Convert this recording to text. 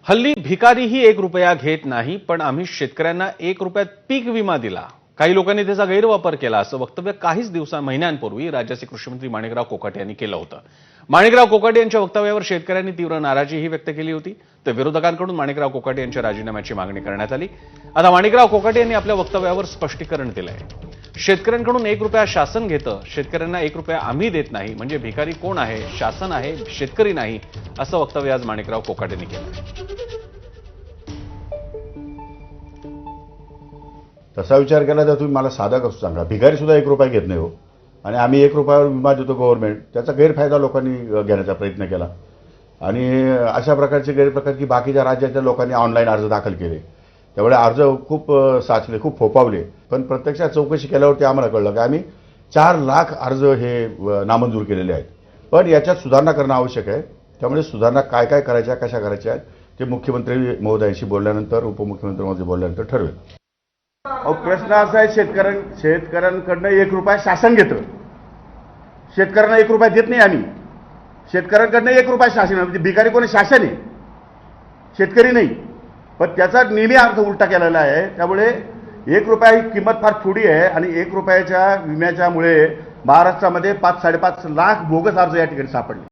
हल्ली भिकारीही 1 रुपया घेत नाही, पण आम्ही शेतकऱ्यांना 1 रुपयात पीक विमा दिला. काही लोकांनी त्याचा गैरवापर केला असं वक्तव्य काहीच महिन्यांपूर्वी राज्याचे कृषीमंत्री माणिकराव कोकाटे यांनी केलं होतं. माणिकराव कोकाटे यांच्या वक्तव्यावर शेतकऱ्यांनी तीव्र नाराजीही व्यक्त केली होती. तर विरोधकांकडून माणिकराव कोकाटे यांच्या राजीनाम्याची मागणी करण्यात आली. आता माणिकराव कोकाटे यांनी आपल्या वक्तव्यावर स्पष्टीकरण दिलंय. शेतकऱ्यांकडून 1 रुपया शासन घेतं, शेतकऱ्यांना 1 रुपया आम्ही देत नाही, म्हणजे भिकारी कोण आहे? शासन आहे, शेतकरी नाही, असं वक्तव्य आज माणिकराव कोकाटे यांनी केलं. तसा विचार केला तर तुम्ही मला साधा कसं सांगा, भिकारी सुद्धा 1 रुपया घेत नाही हो. आणि आम्ही 1 रुपयावर विमा देतो गव्हर्नमेंट, त्याचा गैरफायदा लोकांनी घेण्याचा प्रयत्न केला. आणि अशा प्रकारचे गैरप्रकार की बाकीच्या राज्याच्या लोकांनी ऑनलाईन अर्ज दाखल केले, त्यामुळे अर्ज खूप साचले, खूप फोपावले. पण प्रत्यक्षात चौकशी केल्यावरती आम्हाला कळलं की आम्ही 4 लाख अर्ज हे नामंजूर केलेले आहेत. पण याच्यात सुधारणा करणं आवश्यक आहे. त्यामुळे सुधारणा काय काय करायच्या, कशा करायच्या ते मुख्यमंत्री महोदयांशी बोलल्यानंतर, उपमुख्यमंत्री महोदय बोलल्यानंतर ठरवेल. प्रश्न असा आहे, शेतकऱ्यांकडनं 1 रुपया शासन घेतं, शेतकऱ्यांना 1 रुपया देत नाही आम्ही. शेतकऱ्यांकडनं 1 रुपया शासन, म्हणजे भिकारी कोणी? शासन आहे, शेतकरी नाही. पण त्याचा नेहमी अर्थ उलटा केलेला आहे. त्यामुळे 1 रुपया ही किंमत फार थोडी आहे. आणि 1 रुपयाच्या विम्याच्यामुळे महाराष्ट्रामध्ये 5-5.5 लाख बोगस अर्ज या ठिकाणी सापडले.